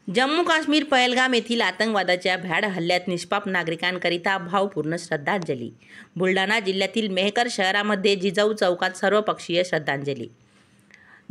जम्मू काश्मीर पहलगाम येथील आतंकवादाच्या भ्याड हल्ल्यात निष्पाप नागरिकांकरिता भावपूर्ण श्रद्धांजली. बुलढाणा जिल्ह्यातील मेहकर शहरामध्ये जिजाऊ चौकात सर्वपक्षीय श्रद्धांजली.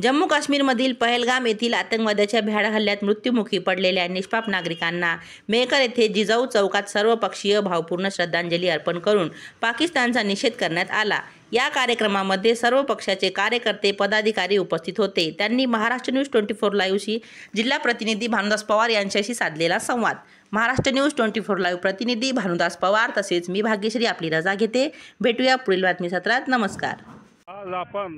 जम्मू काश्मीरमधील पहलगाम येथील आतंकवादाच्या भ्याड हल्ल्यात मृत्युमुखी पडलेल्या निष्पाप नागरिकांना मेहकर येथे जिजाऊ चौकात सर्वपक्षीय भावपूर्ण श्रद्धांजली अर्पण करून पाकिस्तानचा निषेध करण्यात आला. या कार्यक्रमामध्ये सर्व पक्षाचे कार्यकर्ते पदाधिकारी उपस्थित होते. त्यांनी महाराष्ट्र न्यूज 24 लाईव्हशी जिल्हा प्रतिनिधी भानुदास पवार यांच्याशी साधलेला संवाद. महाराष्ट्र न्यूज 24 लाईव्ह प्रतिनिधी भानुदास पवार तसेच मी भाग्यश्री आपली रजा घेते. भेटूया पुढील बातमी सत्रात. नमस्कार. आज आपण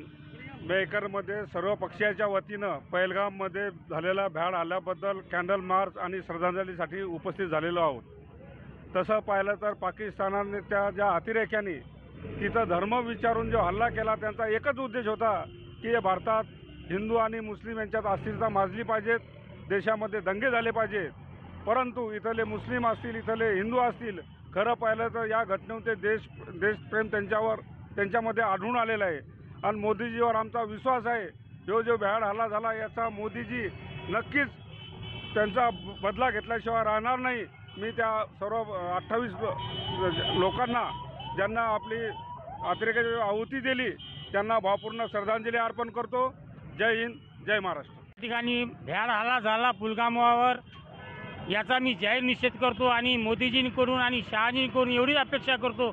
मेहकरमध्ये सर्व पक्षाच्या वतीनं पहलगाममध्ये झालेल्या भ्याड हल्ल्याबद्दल कॅन्डल मार्च आणि श्रद्धांजलीसाठी उपस्थित झालेलो आहोत. तसं पाहिलं तर पाकिस्तानाने त्या ज्या अतिरेक्यांनी तिथं धर्म विचारून जो हल्ला केला त्यांचा एकच उद्देश होता की हे भारतात हिंदू आणि मुस्लिम यांच्यात अस्थिरता माजली पाहिजेत, देशामध्ये दंगे झाले पाहिजेत. परंतु इथले मुस्लिम असतील, इथले हिंदू असतील, खरं पाहिलं तर या घटनेचे देशप्रेम त्यांच्यामध्ये आढळून आलेलं आहे. आणि मोदीजीवर आमचा विश्वास आहे. जो भ्याड हल्ला झाला याचा मोदीजी नक्कीच त्यांचा बदला घेतल्याशिवाय राहणार नाही. मी त्या सर्व 28 लोकांना ज्यांना आपली अतिरेकाची आहुती दिली त्यांना भावपूर्ण श्रद्धांजली अर्पण करतो. जय हिंद, जय महाराष्ट्र. ठिकाणी भ्याड हल्ला झाला पुलगामावर, याचा मी जाहीर निषेध करतो आणि मोदीजींकडून आणि शहाजींकडून एवढी अपेक्षा करतो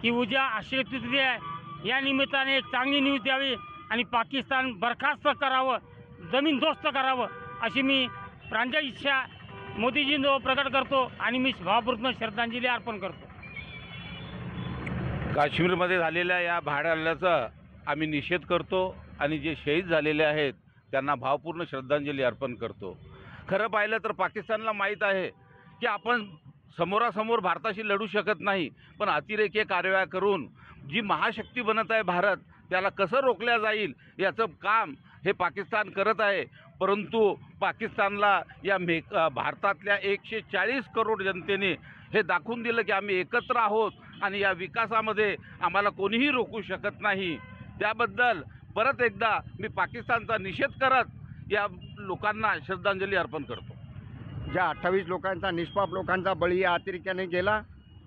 की उद्या अक्षय तृतीया आहे, या निमित्ताने एक चांगली न्यूज द्यावी आणि पाकिस्तान बरखास्त करावं, जमीनदोस्त करावं अशी मी प्रांजळ इच्छा मोदीजींजवळ प्रकट करतो आणि मी भावपूर्ण श्रद्धांजली अर्पण करतो. काश्मीरमध्ये झालेल्या या भ्याड हल्ल्याचा आम्ही निषेध करतो आणि जे शहीद झालेले आहेत त्यांना भावपूर्ण श्रद्धांजली अर्पण करतो. खरं पाहिलं तर पाकिस्तानला माहीत आहे की आपण समोरासमोर भारताशी लढू शकत नाही, पण अतिरेकी कारवाया करून जी महाशक्ती बनत आहे भारत, त्याला कसं रोखल्या जाईल याचं काम हे पाकिस्तान करत आहे. परंतु पाकिस्तानला या भारतातल्या 140 करोड जनतेने हे दाखवून दिलं की आम्ही एकत्र आहोत आणि या विकासामध्ये आम्हाला कोणीही रोखू शकत नाही. त्याबद्दल परत एकदा मी पाकिस्तानचा निषेध करत या लोकांना श्रद्धांजली अर्पण करतो. ज्या 28 लोकांचा, निष्पाप लोकांचा बळी या अतिरेक्याने गेला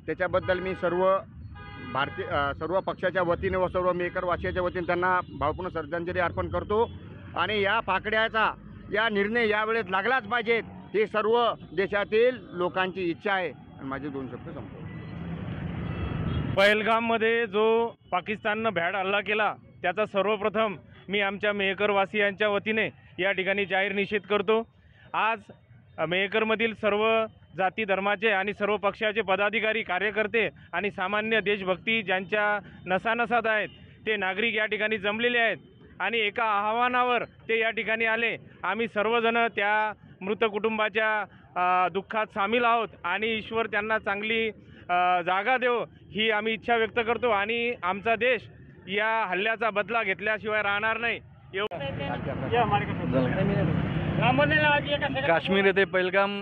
त्याच्याबद्दल मी सर्व पक्षाच्या वतीने व सर्व मेहकरवासियाच्या वतीने त्यांना भावपूर्ण श्रद्धांजली अर्पण करतो. आणि या पाकड्याचा या निर्णय यावेळेस लागलाच पाहिजेत ही सर्व देशातील लोकांची इच्छा आहे. आणि माझे 2 शब्द संपवतो. पहलगाममध्ये जो पाकिस्ताननं भ्याड हल्ला केला त्याचा सर्वप्रथम मी आमच्या मेहकरवासियांच्या वतीने या ठिकाणी जाहीर निषेध करतो. आज मेहकरमधील सर्व जाती धर्माचे आणि सर्व पक्षाचे पदाधिकारी, कार्यकर्ते आणि सामान्य देशभक्ती ज्यांच्या नसानसात आहेत ते नागरिक या ठिकाणी जमलेले आहेत आणि एका आव्हानावर ते या ठिकाणी आले. आम्ही सर्वजण त्या मृत कुटुंबाच्या दुःखात सामील आहोत आणि ईश्वर त्यांना चांगली जागा देव ही आम्ही इच्छा व्यक्त करतो आणि आमचा देश या हल्ल्याचा बदला घेतल्याशिवाय राहणार नाही. काश्मीर येथे पहलगाम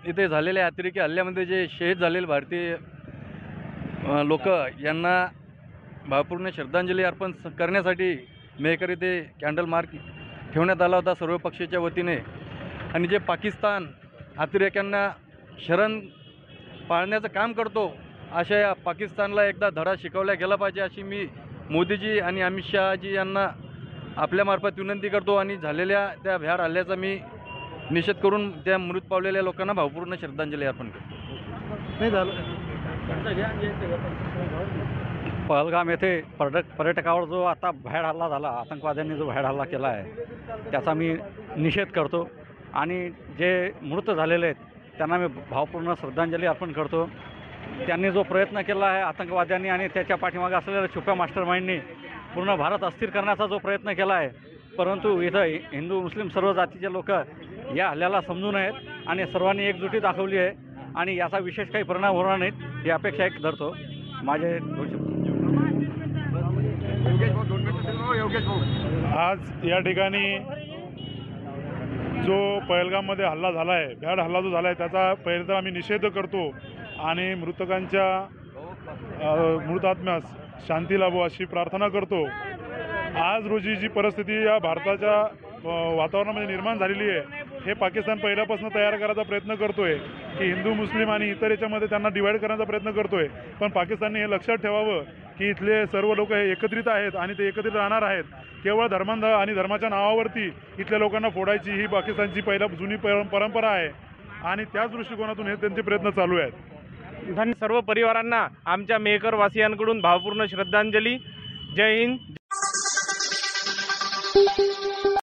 येथे झालेल्या अतिरेकी हल्ल्यामध्ये जे शहीद झालेले भारतीय लोक यांना भावपूर्ण श्रद्धांजली अर्पण करण्यासाठी मेहकर येथे कॅन्डल मार्च ठेवण्यात आला होता सर्व पक्षाच्या वतीने. आणि जे पाकिस्तान अतिरेक्यांना शरण पाळण्याचं काम करतो अशा या पाकिस्तानला एकदा धडा शिकवला गेला पाहिजे अशी मी मोदीजी आणि अमित शहाजी यांना आपल्यामार्फत विनंती करतो. आणि झालेल्या त्या भ्याड हल्ल्याचा मी निषेध करून त्या मृत पावलेल्या लोकांना भावपूर्ण श्रद्धांजली अर्पण करतो. पहलगाम येथे पर्यटकावर जो आता भ्याड हल्ला झाला, आतंकवाद्यांनी जो भ्याड हल्ला केला आहे त्याचा मी निषेध करतो. आणि जे मृत झालेले आहेत त्यांना मी भावपूर्ण श्रद्धांजली अर्पण करतो. त्यांनी जो प्रयत्न केला आहे आतंकवाद्यांनी आणि त्याच्या पाठीमागे असलेल्या छुप्या मास्टरमाइंडनी पूर्ण भारत अस्थिर करण्याचा जो प्रयत्न केला आहे, परंतु इथं हिंदू मुस्लिम सर्व जातीचे लोक या हल्ल्याला समजून आहेत आणि सर्वांनी एकजुटी दाखवली आहे आणि याचा विशेष काही परिणाम होणार नाहीत ही अपेक्षा एक धरतो. माझे 2 शब्द. आज या ठिकाणी जो पहलगाममध्ये हल्ला झाला आहे, भ्याड हल्ला जो झाला आहे त्याचा पहिले तर आम्ही निषेध करतो आणि मृतकांच्या मृतात्म्यास शांती लाभो अशी प्रार्थना करतो. आज रोजी जी परिस्थिती या भारताच्या वातावरणामध्ये निर्माण झालेली आहे हे पाकिस्तान पहिल्यापासून तयार करायचा प्रयत्न करतोय की हिंदू मुस्लिम आणि इतर याच्यामध्ये त्यांना डिवाईड करण्याचा प्रयत्न करतोय. पण पाकिस्तानने हे लक्षात ठेवावं की इथले सर्व लोक हे एकत्रित आहेत आणि ते एकत्रित राहणार आहेत. केवळ धर्मांधा आणि धर्माच्या नावावरती इथल्या लोकांना फोडायची ही पाकिस्तानची पहिला जुनी परंपरा आहे आणि त्याच दृष्टिकोनातून हे त्यांचे प्रयत्न चालू आहेत. सर्व परिवारांना आमच्या मेहकर वासियांकडून भावपूर्ण श्रद्धांजली. जय हिंद.